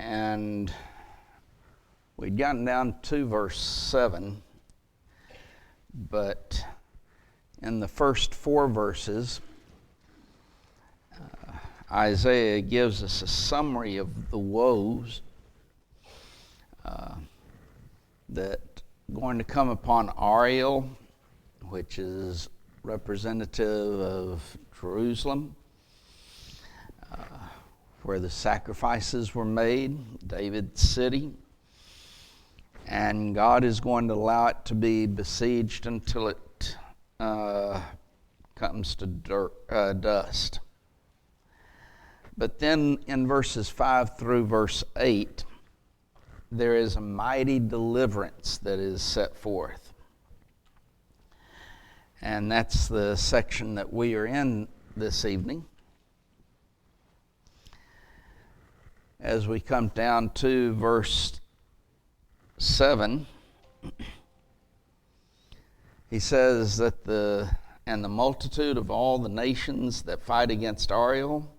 and we'd gotten down to verse 7, but in the first 4 verses, Isaiah gives us a summary of the woes that going to come upon Ariel, which is representative of Jerusalem, where the sacrifices were made, David's city, and God is going to allow it to be besieged until it comes to dust. But then in verses 5 through verse 8, there is a mighty deliverance that is set forth. And that's the section that we are in this evening. As we come down to verse 7, he says that the multitude of all the nations that fight against Ariel,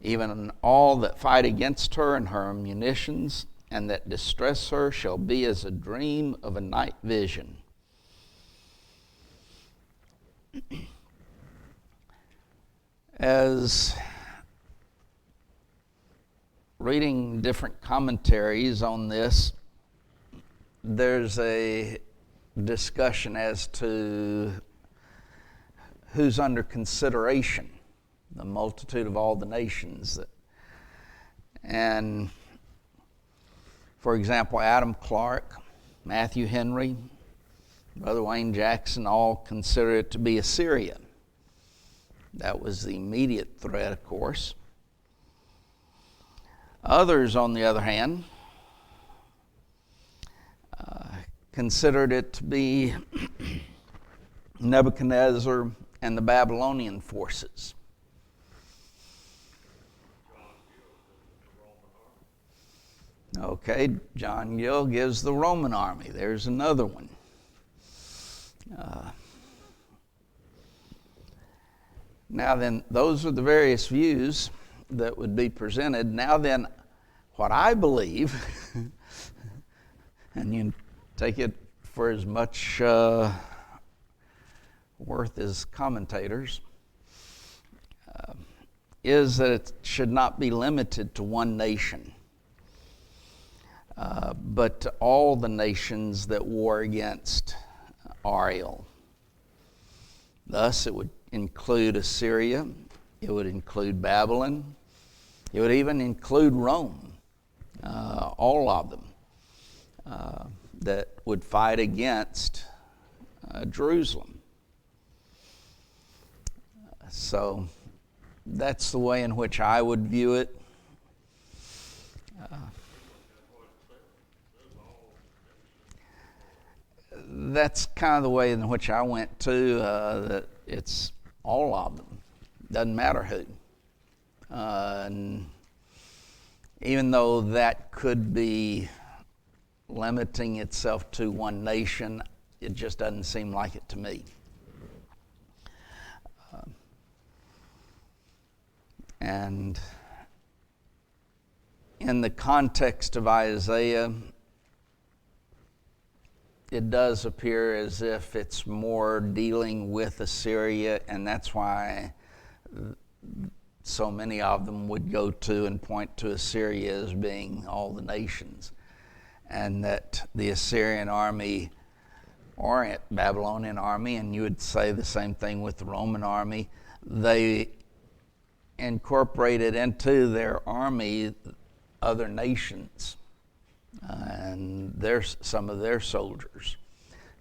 even all that fight against her and her munitions, and that distress her, shall be as a dream of a night vision. As reading different commentaries on this, there's a discussion as to who's under consideration, the multitude of all the nations. And for example, Adam Clark, Matthew Henry, Brother Wayne Jackson all consider it to be Assyria. That was the immediate threat, of course. Others, on the other hand, considered it to be Nebuchadnezzar and the Babylonian forces. Okay, John Gill gives the Roman army. There's another one. Now then, those are the various views that would be presented. Now then, what I believe, and you take it for as much worth as commentators, is that it should not be limited to one nation, but to all the nations that war against Ariel. Thus, it would include Assyria, it would include Babylon, it would even include Rome, all of them that would fight against Jerusalem. So that's the way in which I would view it. That's kind of the way in which I went to, that it's all of them. Doesn't matter who. And even though that could be limiting itself to one nation, it just doesn't seem like it to me. And in the context of Isaiah, it does appear as if it's more dealing with Assyria, and that's why so many of them would go to and point to Assyria as being all the nations, and that the Assyrian army or Babylonian army, and you would say the same thing with the Roman army, they incorporated into their army other nations and some of their soldiers.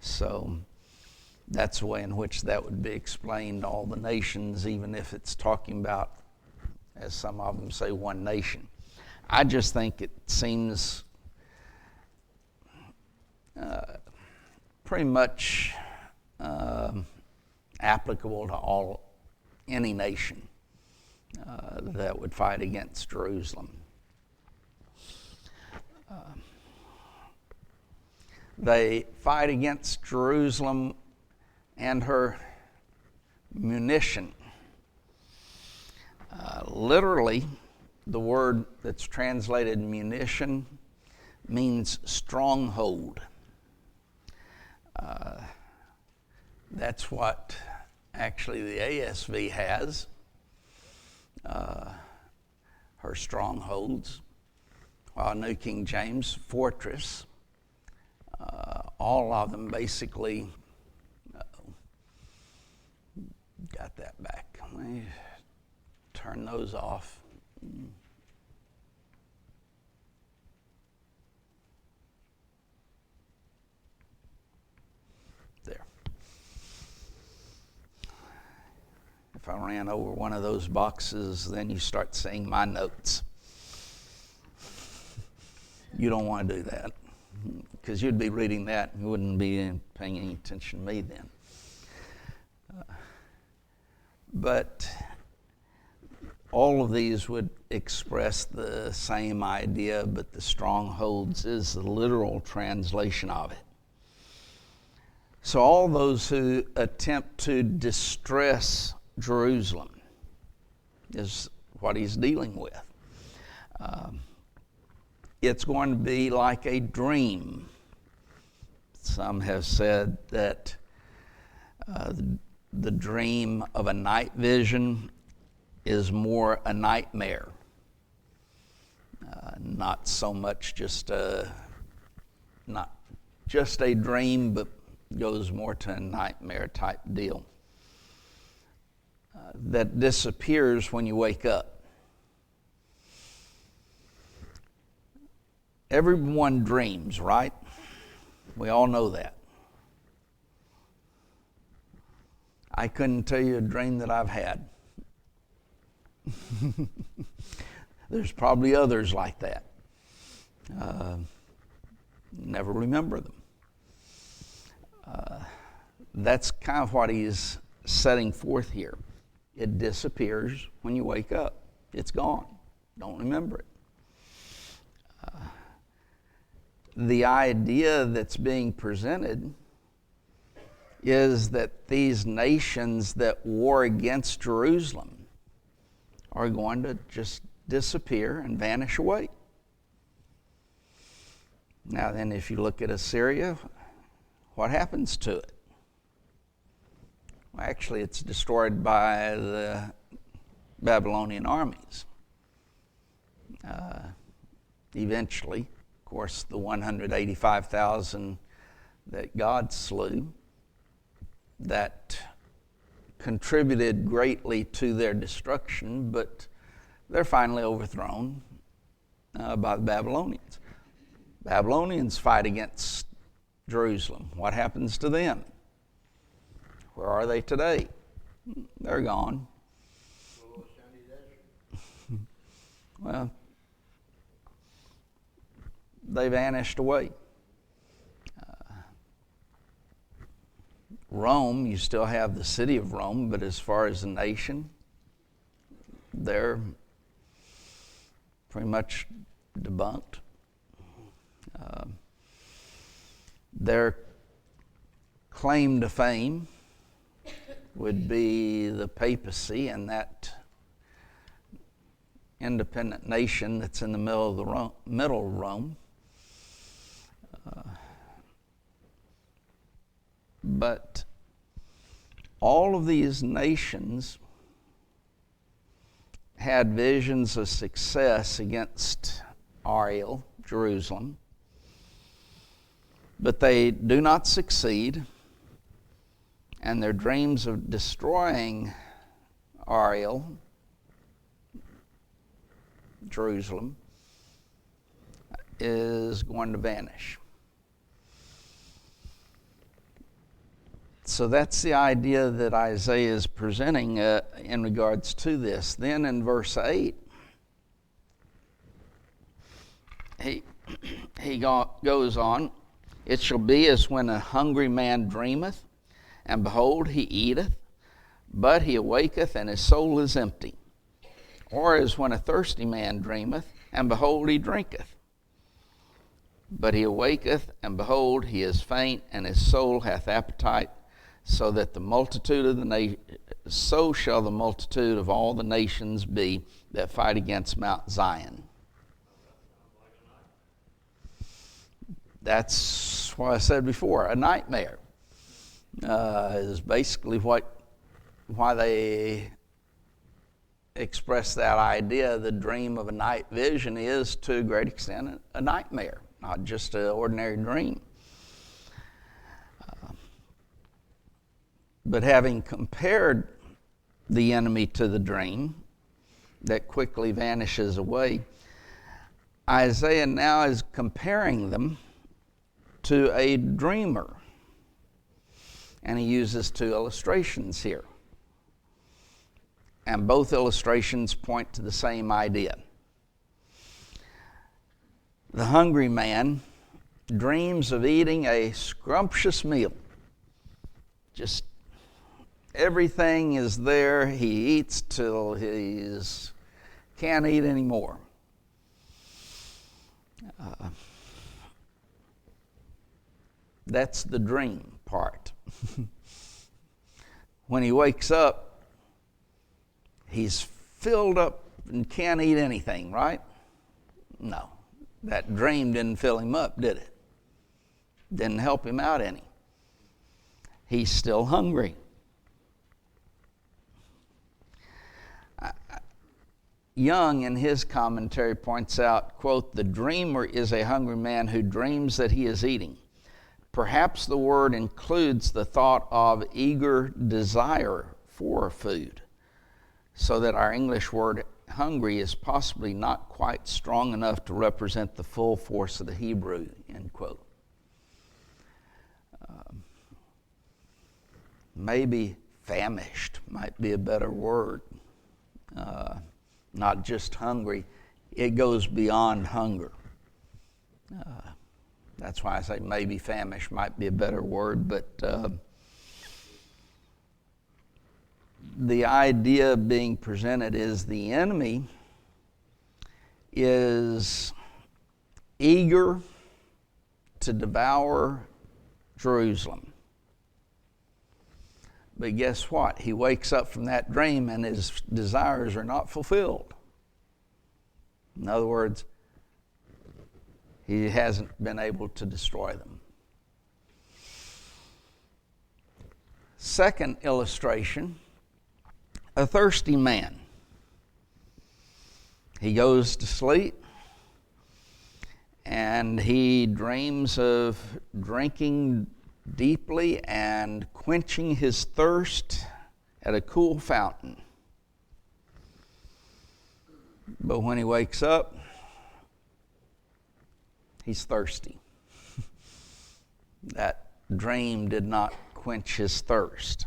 So that's the way in which that would be explained, all the nations, even if it's talking about, as some of them say, one nation. I just think it seems pretty much applicable to any nation that would fight against Jerusalem. They fight against Jerusalem and her munition. Literally, the word that's translated munition means stronghold. That's what actually the ASV has, her strongholds, while New King James, fortress. All of them basically, got that back. Let me turn those off. There. If I ran over one of those boxes, then you start seeing my notes. You don't want to do that, because you'd be reading that and you wouldn't be paying any attention to me then. But all of these would express the same idea, but the strongholds is the literal translation of it. So all those who attempt to distress Jerusalem is what he's dealing with. It's going to be like a dream. Some have said that the dream of a night vision is more a nightmare, not so much not just a dream, but goes more to a nightmare type deal that disappears when you wake up. Everyone dreams, right? We all know that. I couldn't tell you a dream that I've had. There's probably others like that. Never remember them. That's kind of what he's setting forth here. It disappears when you wake up. It's gone. Don't remember it. The idea that's being presented is that these nations that war against Jerusalem are going to just disappear and vanish away. Now then, if you look at Assyria, what happens to it? Well, actually, it's destroyed by the Babylonian armies. Eventually, of course, the 185,000 that God slew, that contributed greatly to their destruction, but they're finally overthrown by the Babylonians. Babylonians fight against Jerusalem. What happens to them? Where are they today? They're gone. Well, they vanished away. Rome, you still have the city of Rome, but as far as a nation, they're pretty much debunked. Their claim to fame would be the papacy and that independent nation that's in the middle of Rome. But all of these nations had visions of success against Ariel, Jerusalem, but they do not succeed, and their dreams of destroying Ariel, Jerusalem, is going to vanish. So that's the idea that Isaiah is presenting in regards to this. Then in verse 8, he goes on, "It shall be as when a hungry man dreameth, and behold, he eateth, but he awaketh, and his soul is empty. Or as when a thirsty man dreameth, and behold, he drinketh. But he awaketh, and behold, he is faint, and his soul hath appetite, so that the multitude of so shall the multitude of all the nations be that fight against Mount Zion. That's what I said before. A nightmare is basically why they express that idea. The dream of a night vision is, to a great extent, a nightmare, not just an ordinary dream. But having compared the enemy to the dream that quickly vanishes away, Isaiah now is comparing them to a dreamer. And he uses two illustrations here. And both illustrations point to the same idea. The hungry man dreams of eating a scrumptious meal. Just everything is there. He eats till he can't eat anymore. That's the dream part. When he wakes up, he's filled up and can't eat anything, right? No. That dream didn't fill him up, did it? Didn't help him out any. He's still hungry. Young, in his commentary, points out, quote, "The dreamer is a hungry man who dreams that he is eating. Perhaps the word includes the thought of eager desire for food, so that our English word hungry is possibly not quite strong enough to represent the full force of the Hebrew," end quote. Maybe famished might be a better word. Not just hungry. It goes beyond hunger. That's why I say maybe famished might be a better word, but the idea being presented is the enemy is eager to devour Jerusalem. But guess what? He wakes up from that dream and his desires are not fulfilled. In other words, he hasn't been able to destroy them. Second illustration, a thirsty man. He goes to sleep and he dreams of drinking deeply and quenching his thirst at a cool fountain. But when he wakes up, he's thirsty. That dream did not quench his thirst.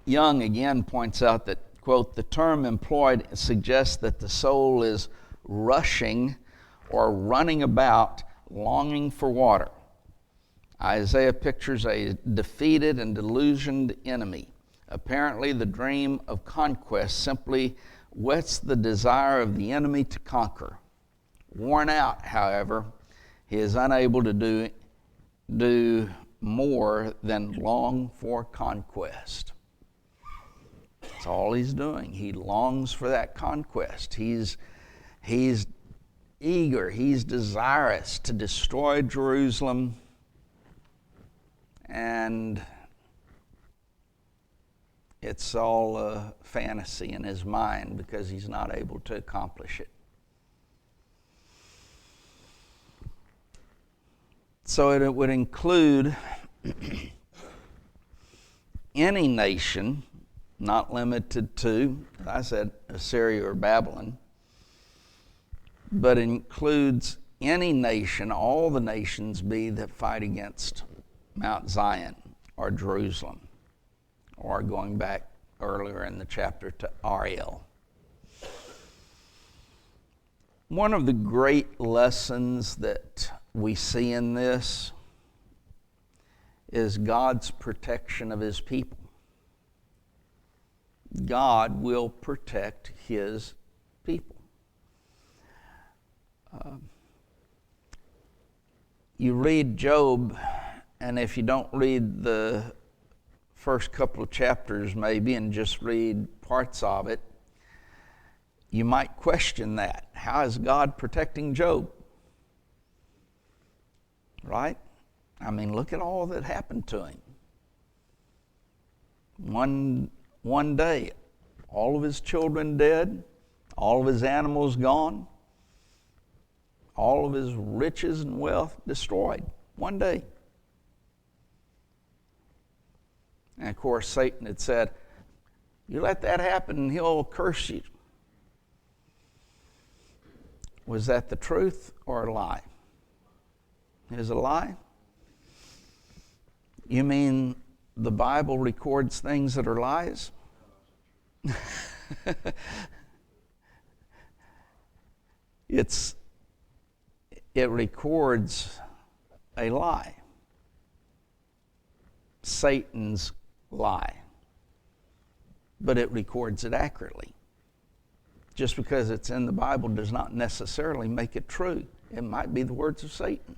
Young again points out that, quote, "The term employed suggests that the soul is rushing or running about, longing for water. Isaiah pictures a defeated and delusioned enemy. Apparently, the dream of conquest simply whets the desire of the enemy to conquer. Worn out, however, he is unable to do more than long for conquest." That's all he's doing. He longs for that conquest. He's eager, he's desirous to destroy Jerusalem, and it's all a fantasy in his mind because he's not able to accomplish it. So it would include any nation, not limited to, as I said, Assyria or Babylon, but includes any nation, all the nations be that fight against Mount Zion or Jerusalem, or going back earlier in the chapter to Ariel. One of the great lessons that we see in this is God's protection of his people. God will protect his people. You read Job, and if you don't read the first couple of chapters maybe and just read parts of it, you might question that. How is God protecting Job? Right? I mean, look at all that happened to him. One day, all of his children dead, all of his animals gone, all of his riches and wealth destroyed. One day. And of course, Satan had said, you let that happen and he'll curse you. Was that the truth or a lie? Is it a lie? You mean the Bible records things that are lies? It records a lie. Satan's lie. But it records it accurately. Just because it's in the Bible does not necessarily make it true. It might be the words of Satan.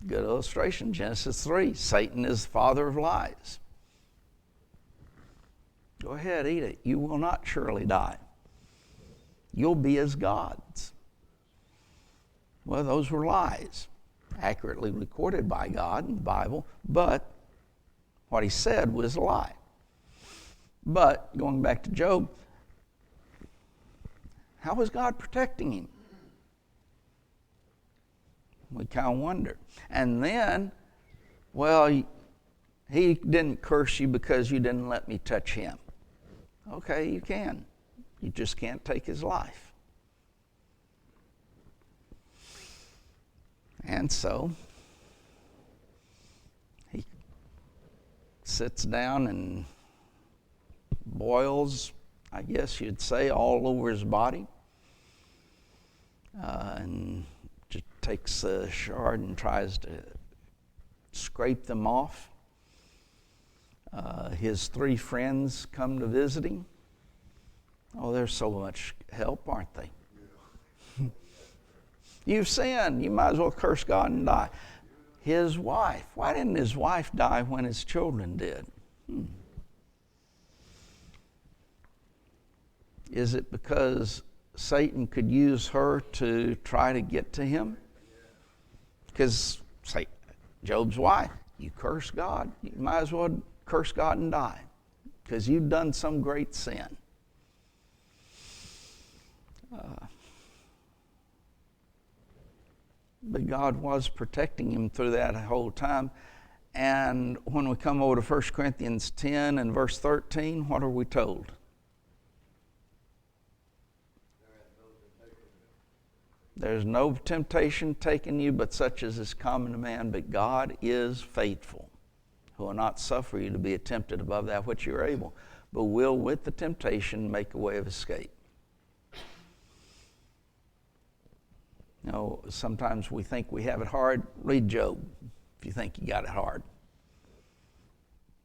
Good illustration, Genesis 3. Satan is the father of lies. Go ahead, eat it. You will not surely die. You'll be as gods. Well, those were lies, accurately recorded by God in the Bible, but what he said was a lie. But, going back to Job, how was God protecting him? We kind of wonder. And then, well, he didn't curse you because you didn't let me touch him. Okay, you can. You just can't take his life. And so, he sits down and boils, I guess you'd say, all over his body. And just takes a shard and tries to scrape them off. His 3 friends come to visit him. Oh, they're so much help, aren't they? Yeah. You've sinned. You might as well curse God and die. His wife. Why didn't his wife die when his children did? Is it because Satan could use her to try to get to him? Because, say, Job's wife, you curse God. You might as well curse God and die because you've done some great sin. But God was protecting him through that whole time. And when we come over to 1 Corinthians 10 and verse 13, what are we told? There's no temptation taken you but such as is common to man, but God is faithful, who will not suffer you to be tempted above that which you are able, but will with the temptation make a way of escape. You know, sometimes we think we have it hard. Read Job if you think you got it hard.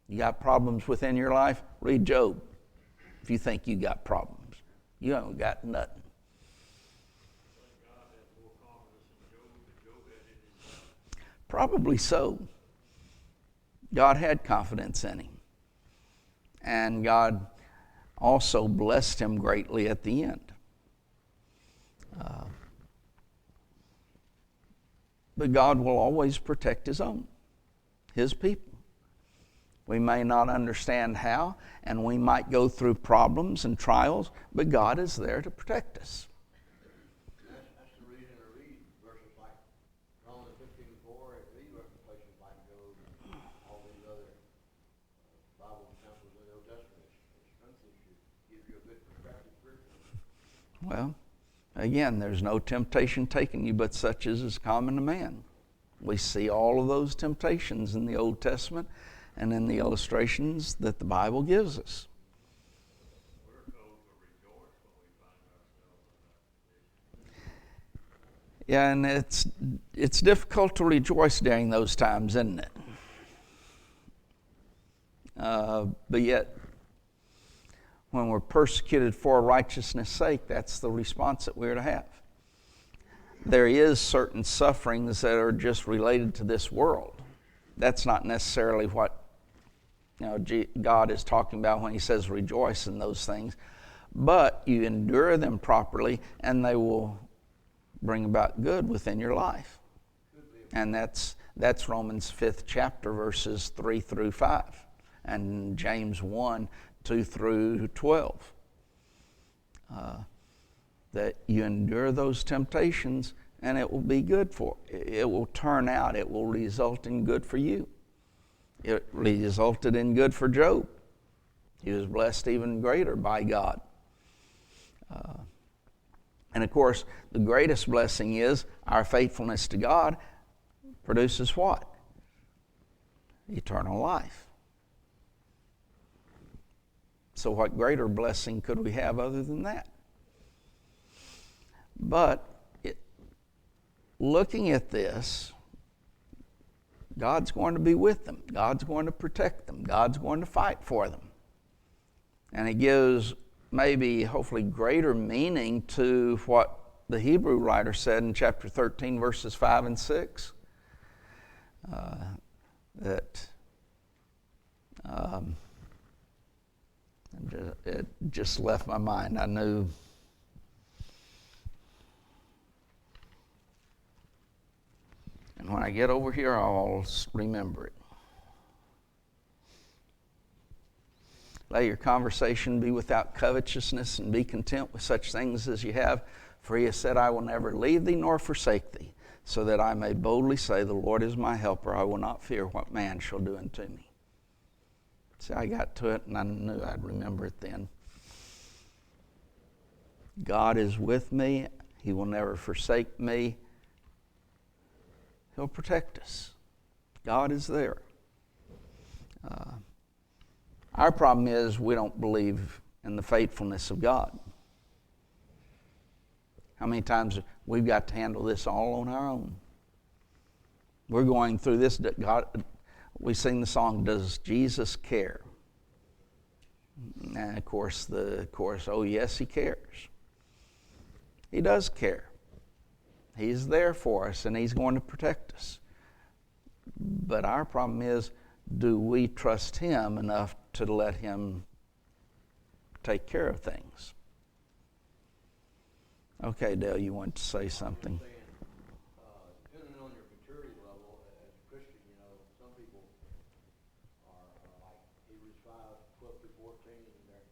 You got problems within your life? Read Job if you think you got problems. You haven't got nothing. Probably so. God had confidence in him. And God also blessed him greatly at the end. But God will always protect his own, his people. We may not understand how, and we might go through problems and trials, but God is there to protect us. That's the reason I read verses like Romans 15:4 and read places like Job and all these other Bible examples in the Old Testament. It strengthens you, gives you a good perspective. Well, again, there's no temptation taken you but such as is common to man. We see all of those temptations in the Old Testament and in the illustrations that the Bible gives us. We're told to rejoice when we find ourselves in that condition. Yeah, and it's difficult to rejoice during those times, isn't it? But yet, when we're persecuted for righteousness' sake, that's the response that we're to have. there is certain sufferings that are just related to this world. That's not necessarily what God is talking about when he says rejoice in those things. But you endure them properly, and they will bring about good within your life. And that's Romans 5th chapter, verses 3 through 5, and James 1, 2 through 12. That you endure those temptations, and it will be good for you. It will turn out, it will result in good for you. It resulted in good for Job. He was blessed even greater by God. And of course, the greatest blessing is our faithfulness to God produces what? Eternal life. So what greater blessing could we have other than that? But looking at this, God's going to be with them. God's going to protect them. God's going to fight for them. And it gives maybe, hopefully, greater meaning to what the Hebrew writer said in chapter 13, verses 5 and 6. It just left my mind. I knew. And when I get over here, I'll remember it. Let your conversation be without covetousness, and be content with such things as you have. For he has said, I will never leave thee nor forsake thee, so that I may boldly say, the Lord is my helper. I will not fear what man shall do unto me. See, I got to it, and I knew I'd remember it then. God is with me. He will never forsake me. He'll protect us. God is there. Our problem is we don't believe in the faithfulness of God. How many times we've got to handle this all on our own? We're going through this. God, we sing the song, Does Jesus Care? And of course, oh yes, he cares. He does care. He's there for us, and he's going to protect us. But our problem is, do we trust him enough to let him take care of things? Okay, Dale, you want to say something? Depending on your maturity level as a Christian, some people are like Hebrews 5, 12 through 14, and they're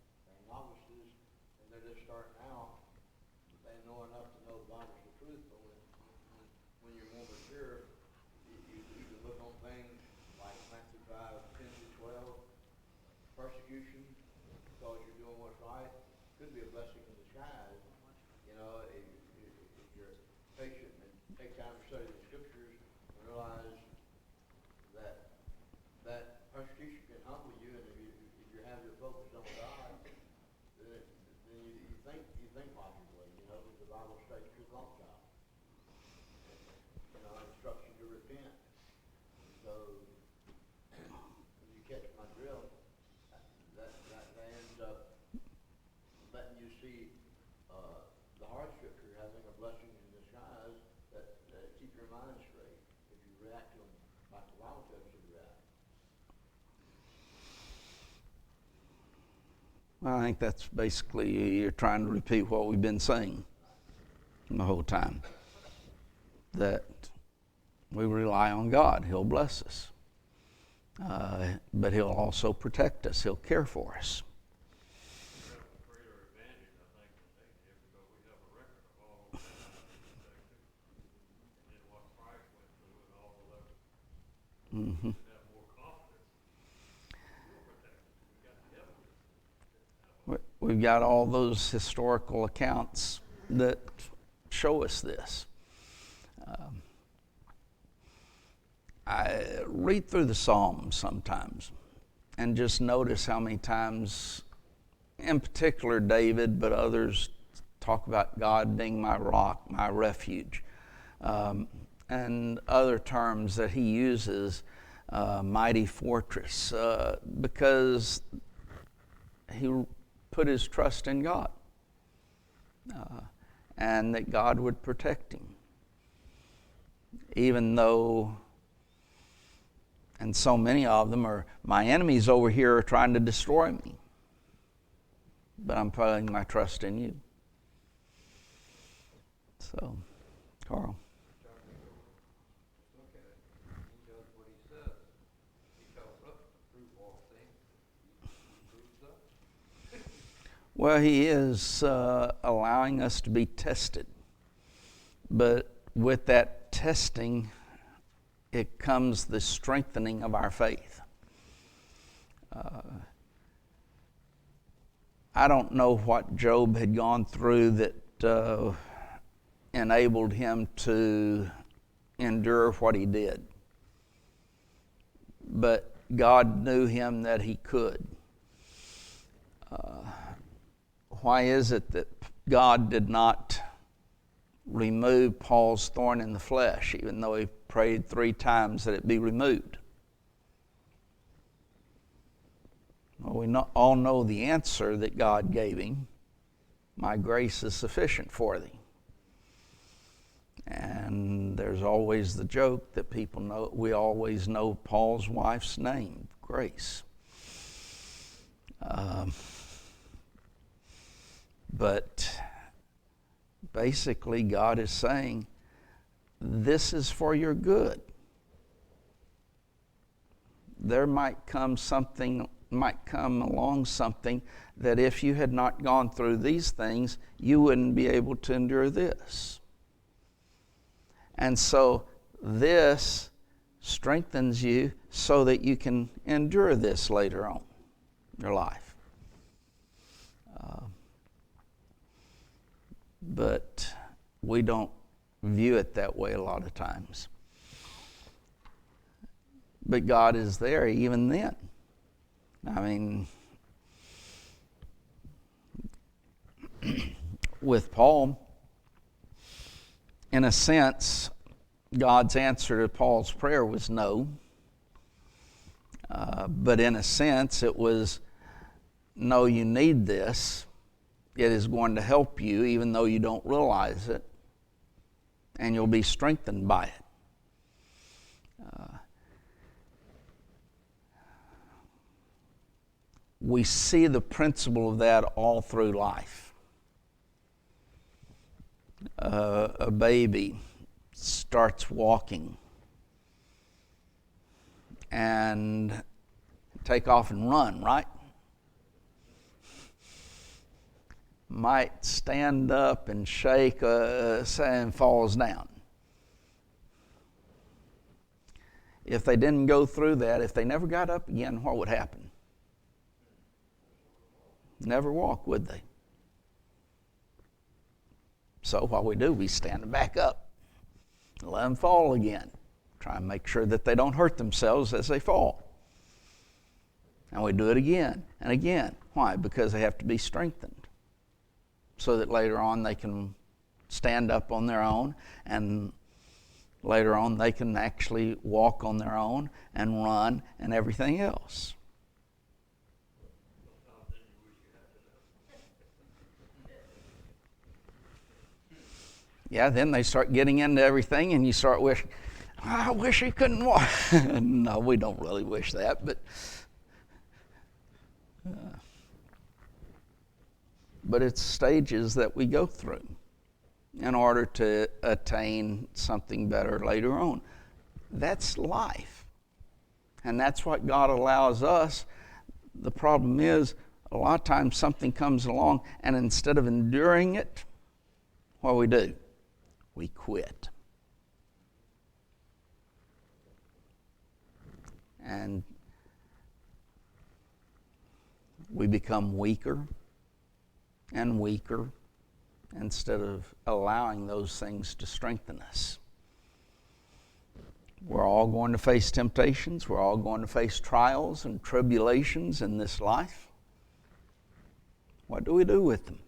novices, and they're just starting out. They know enough to know the Bible's the truth, but when you're more mature, you can look on things like Matthew 5, 10 through 12, persecution because you're doing what's right could be a blessing in disguise. If you're patient and take time to study the scriptures and realize that persecution can humble you, and if you have your focus on God, then you think logically. The Bible states truth on God. Instructs you to repent. So when you catch my drill, that ends up letting you see the hardship you're having a blessing in disguise that keep your mind straight if you react to them like the Bible tells you to react. Well, I think that's basically, you're trying to repeat what we've been saying the whole time. That we rely on God. He'll bless us. But he'll also protect us. He'll care for us. Mm-hmm. We've got all those historical accounts that show us this. I read through the Psalms sometimes and just notice how many times, in particular David, but others talk about God being my rock, my refuge, and other terms that he uses, mighty fortress, because he put his trust in God, and that God would protect him. even though, and so many of them are, my enemies over here are trying to destroy me. But I'm putting my trust in you. So, Carl. Look at it. He does what he says. He tells us to prove all things. He proves us. Well, he is allowing us to be tested. But with that testing, it comes the strengthening of our faith. I don't know what Job had gone through that enabled him to endure what he did. But God knew him that he could. Why is it that God did not remove Paul's thorn in the flesh, even though he prayed 3 times that it be removed? Well, we all know the answer that God gave him. My grace is sufficient for thee. And there's always the joke that people know, we always know Paul's wife's name, Grace. But basically God is saying, this is for your good. There might come along something that if you had not gone through these things, you wouldn't be able to endure this. And so this strengthens you so that you can endure this later on in your life. But we don't view it that way a lot of times. But God is there even then. I mean, with Paul, in a sense, God's answer to Paul's prayer was no. But in a sense, it was, no, you need this. It is going to help you, even though you don't realize it. And you'll be strengthened by it. We see the principle of that all through life. A baby starts walking and take off and run, right? Might stand up and shake and falls down. If they didn't go through that, if they never got up again, what would happen? Never walk, would they? So what we do, we stand them back up, let them fall again. Try and make sure that they don't hurt themselves as they fall. And we do it again and again. Why? Because they have to be strengthened so that later on they can stand up on their own, and later on they can actually walk on their own and run and everything else. Yeah, then they start getting into everything and you start wishing, I wish he couldn't walk. No, we don't really wish that, but it's stages that we go through in order to attain something better later on. That's life. And that's what God allows us. The problem is, a lot of times something comes along and instead of enduring it, what do? We quit. And we become weaker and weaker instead of allowing those things to strengthen us. We're all going to face temptations. We're all going to face trials and tribulations in this life. What do we do with them?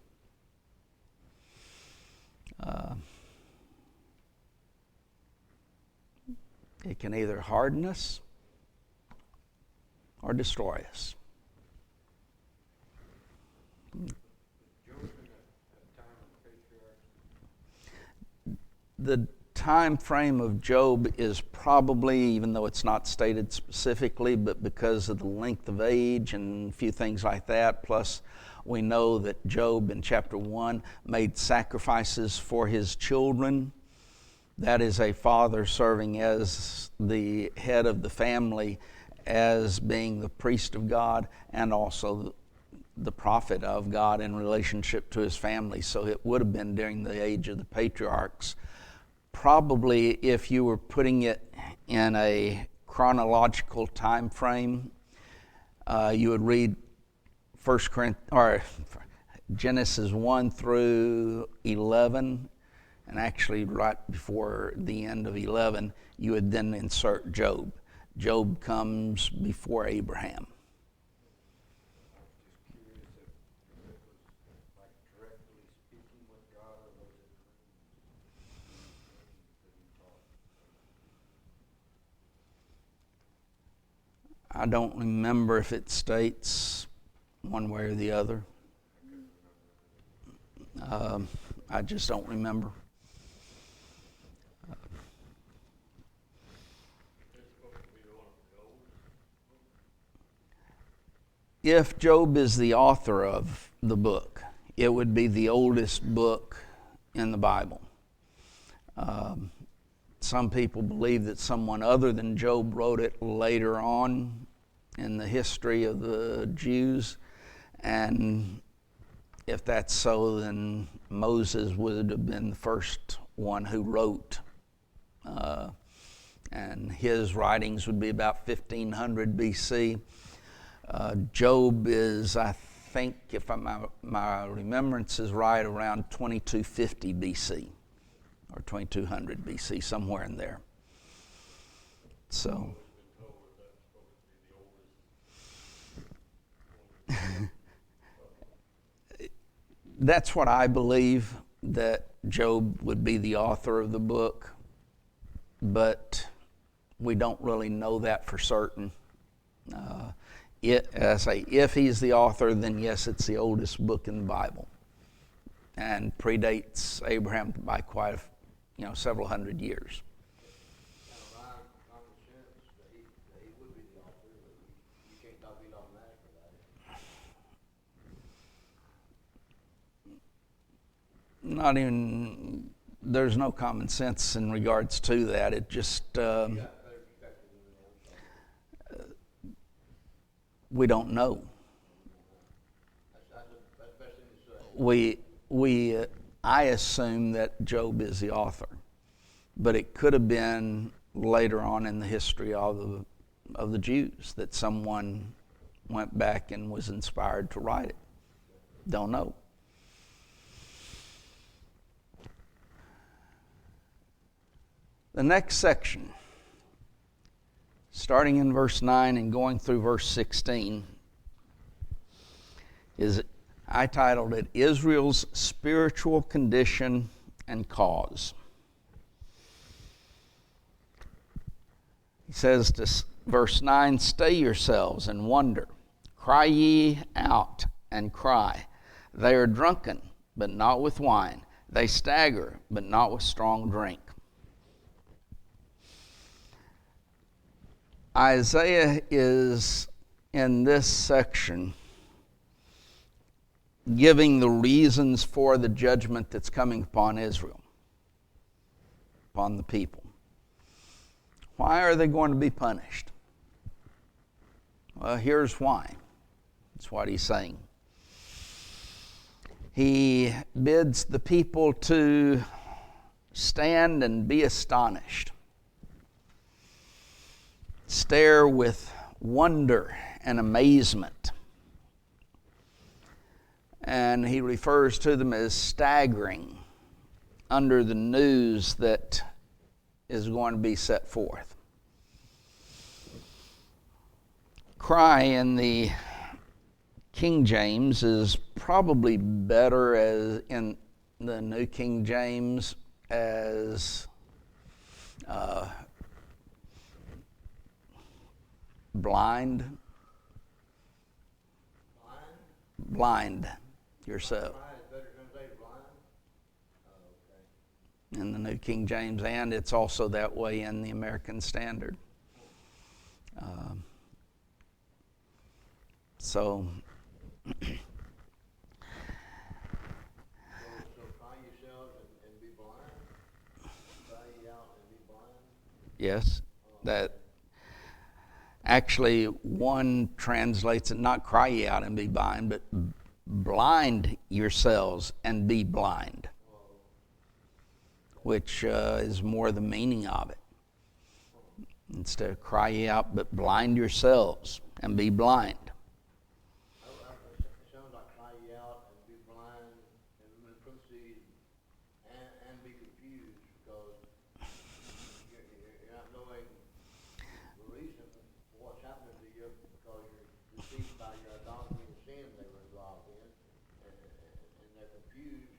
It can either harden us or destroy us. The time frame of Job is probably, even though it's not stated specifically, but because of the length of age and a few things like that, plus we know that Job in chapter 1 made sacrifices for his children. That is a father serving as the head of the family, as being the priest of God and also the prophet of God in relationship to his family. So it would have been during the age of the patriarchs. Probably if you were putting it in a chronological time frame, you would read Genesis 1 through 11, and actually right before the end of 11, you would then insert Job. Job comes before Abraham. I don't remember if it states one way or the other. I just don't remember. If Job is the author of the book, it would be the oldest book in the Bible. Some people believe that someone other than Job wrote it later on in the history of the Jews. And if that's so, then Moses would have been the first one who wrote. And his writings would be about 1500 BC. Job is, I think, if my remembrance is right, around 2250 BC. Or 2200 BC, somewhere in there. So, that's what I believe, that Job would be the author of the book, but we don't really know that for certain. If he's the author, then yes, it's the oldest book in the Bible, and predates Abraham by quite several hundred years. Common sense that he would be the author, but you can't be automatic about it. Not even, there's no common sense in regards to that. It just, we don't know. That's the best thing to say. I assume that Job is the author, but it could have been later on in the history of the Jews that someone went back and was inspired to write it. Don't know. The next section, starting in verse 9 and going through verse 16, I titled it Israel's Spiritual Condition and Cause. He says to verse 9, "Stay yourselves and wonder. Cry ye out and cry. They are drunken, but not with wine. They stagger, but not with strong drink." Isaiah is, in this section, giving the reasons for the judgment that's coming upon Israel, upon the people. Why are they going to be punished? Well, here's why. That's what he's saying. He bids the people to stand and be astonished. Stare with wonder and amazement. And he refers to them as staggering under the news that is going to be set forth. Cry in the King James is probably better as in the New King James as blind yourself. Blind is better translated blind. Okay. in the New King James, and it's also that way in the American Standard. So So cry yourselves and be blind? Cry ye out and be blind? yes, that actually one translates it not cry ye out and be blind, but blind yourselves and be blind, which is more the meaning of it. Instead of cry ye out, but blind yourselves and be blind. It sounds like cry ye out and be blind, and in parentheses, and be confused, because you're not knowing the reason for what's happening to you, because you're deceived by your idolatry and sin they were involved in, and they're confused,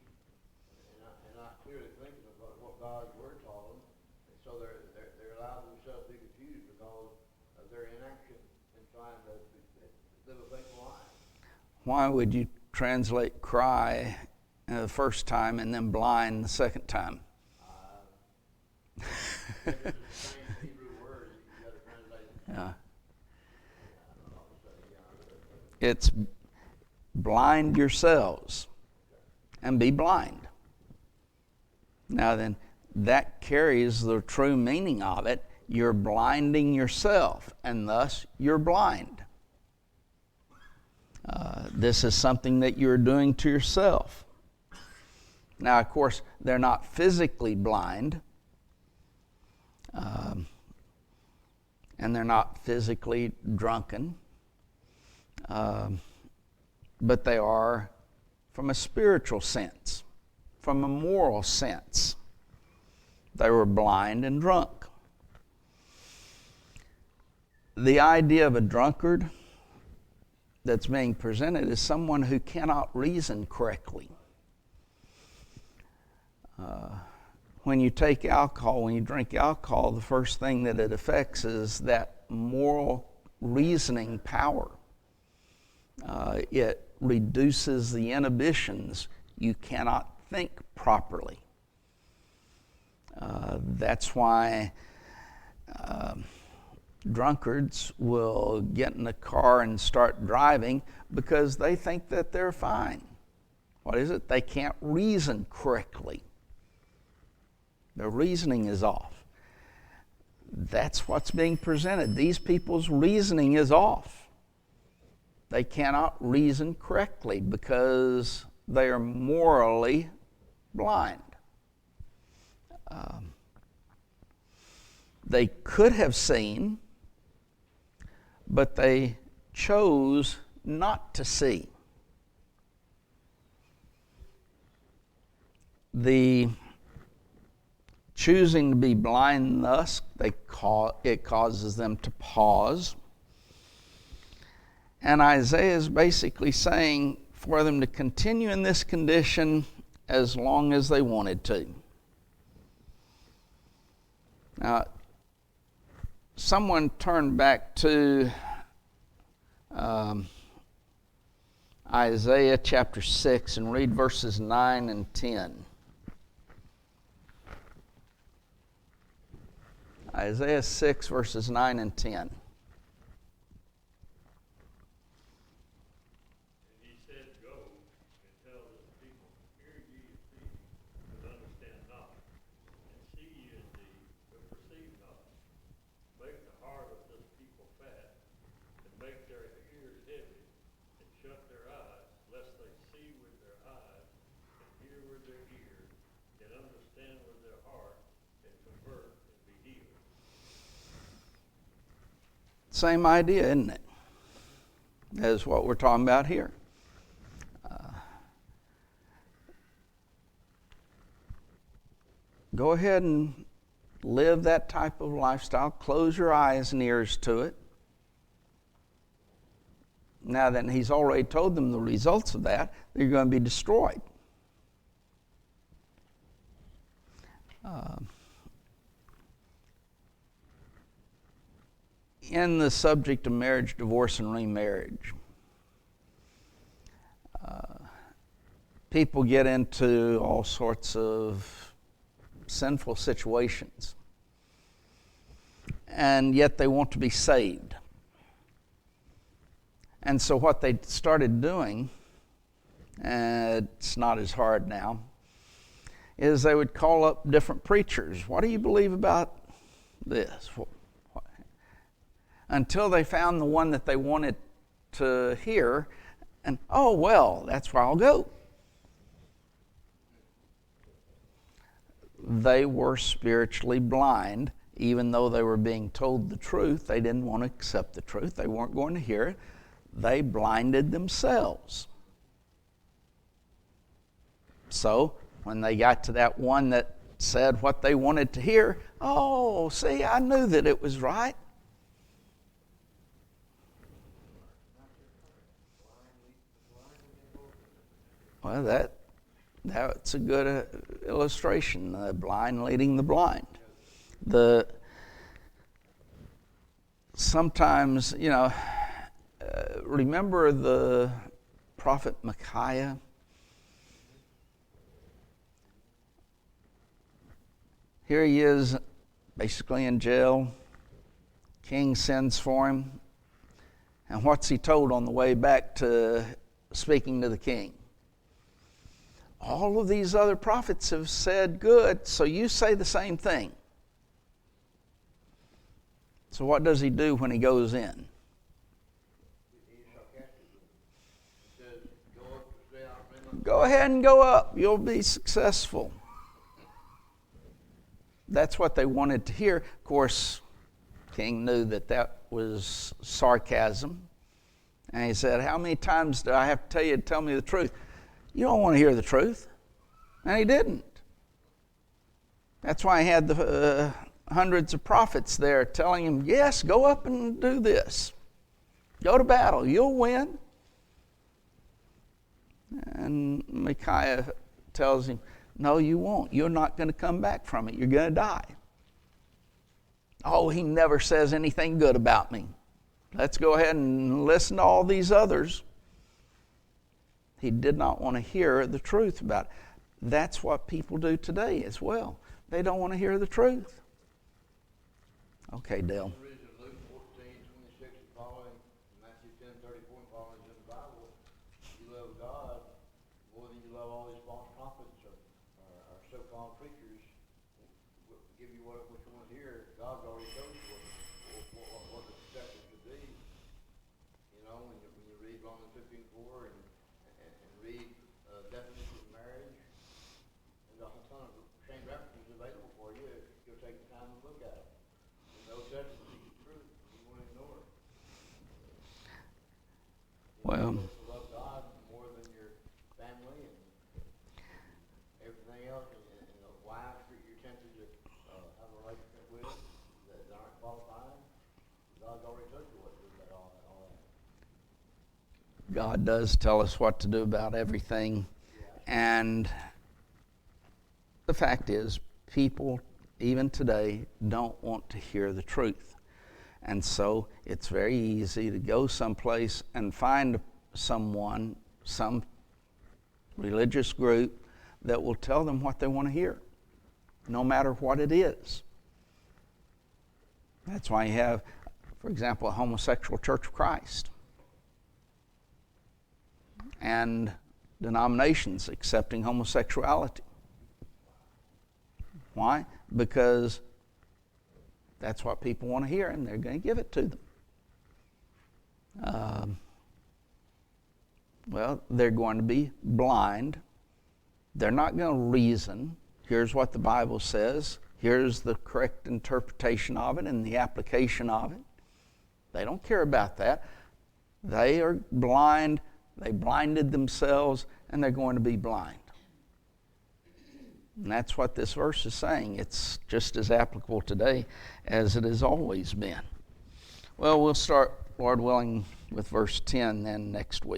and not clearly thinking of what God's Word taught them, and so they're allowing themselves to be confused because of their inaction in trying to live a faithful life. Why would you translate cry the first time and then blind the second time? It's the same Hebrew word, you got to translate it. It's blind yourselves and be blind. Now then, that carries the true meaning of it. You're blinding yourself, and thus you're blind. This is something that you're doing to yourself. Now, of course, they're not physically blind, and they're not physically drunken, but they are from a spiritual sense, from a moral sense. They were blind and drunk. The idea of a drunkard that's being presented is someone who cannot reason correctly. When you take alcohol, when you drink alcohol, the first thing that it affects is that moral reasoning power. It reduces the inhibitions. You cannot think properly. That's why drunkards will get in the car and start driving, because they think that they're fine. What is it? They can't reason correctly. Their reasoning is off. That's what's being presented. These people's reasoning is off. They cannot reason correctly because they are morally blind. They could have seen, but they chose not to see. The choosing to be blind thus, it causes them to pause. And Isaiah is basically saying for them to continue in this condition as long as they wanted to. Now, someone turn back to Isaiah chapter 6 and read verses 9 and 10. Isaiah 6 verses 9 and 10. Same idea, isn't it? As what we're talking about here. Go ahead and live that type of lifestyle. Close your eyes and ears to it. Now that he's already told them the results of that, they're going to be destroyed. In the subject of marriage, divorce, and remarriage, people get into all sorts of sinful situations. And yet they want to be saved. And so what they started doing, and it's not as hard now, is they would call up different preachers. What do you believe about this? Until they found the one that they wanted to hear, and oh, well, that's where I'll go. They were spiritually blind. Even though they were being told the truth, they didn't want to accept the truth. They weren't going to hear it. They blinded themselves. So when they got to that one that said what they wanted to hear, oh, see, I knew that it was right. Well, that's a good illustration, the blind leading the blind. Sometimes, remember the prophet Micaiah? Here he is, basically in jail. King sends for him. And what's he told on the way back to speaking to the king? All of these other prophets have said good, so you say the same thing. So what does he do when he goes in? Go ahead and go up. You'll be successful. That's what they wanted to hear. Of course, King knew that was sarcasm. And he said, how many times do I have to tell you to tell me the truth? You don't want to hear the truth. And he didn't. That's why he had the hundreds of prophets there telling him, yes, go up and do this. Go to battle. You'll win. And Micaiah tells him, no, you won't. You're not going to come back from it. You're going to die. Oh, he never says anything good about me. Let's go ahead and listen to all these others. He did not want to hear the truth about it. That's what people do today as well. They don't want to hear the truth. Okay, Dale. The reason Luke 14:26 and following, Matthew 10:34 and following is in the Bible. You love God more than you love all these false prophets or so-called preachers. Will give you what you want to hear. God's already told you what the perspective should be. You know, when you read Romans 15:4 and read definition of marriage, there's a ton of same references available for you if you'll take the time to look at it. The Old Testament speaks the truth. You want to ignore it. Well, To love God more than your family and everything else, and the wives that you're tempted to have a relationship with that aren't qualified. God's already told you what to do about all that. God does tell us what to do about everything. And the fact is, people, even today, don't want to hear the truth. And so it's very easy to go someplace and find someone, some religious group, that will tell them what they want to hear, no matter what it is. That's why you have, for example, a homosexual Church of Christ. And denominations accepting homosexuality. Why? Because that's what people want to hear, and they're going to give it to them. Well, they're going to be blind. They're not going to reason. Here's what the Bible says. Here's the correct interpretation of it and the application of it. They don't care about that. They are blind. They blinded themselves, and they're going to be blind. And that's what this verse is saying. It's just as applicable today as it has always been. Well, we'll start, Lord willing, with verse 10 then next week.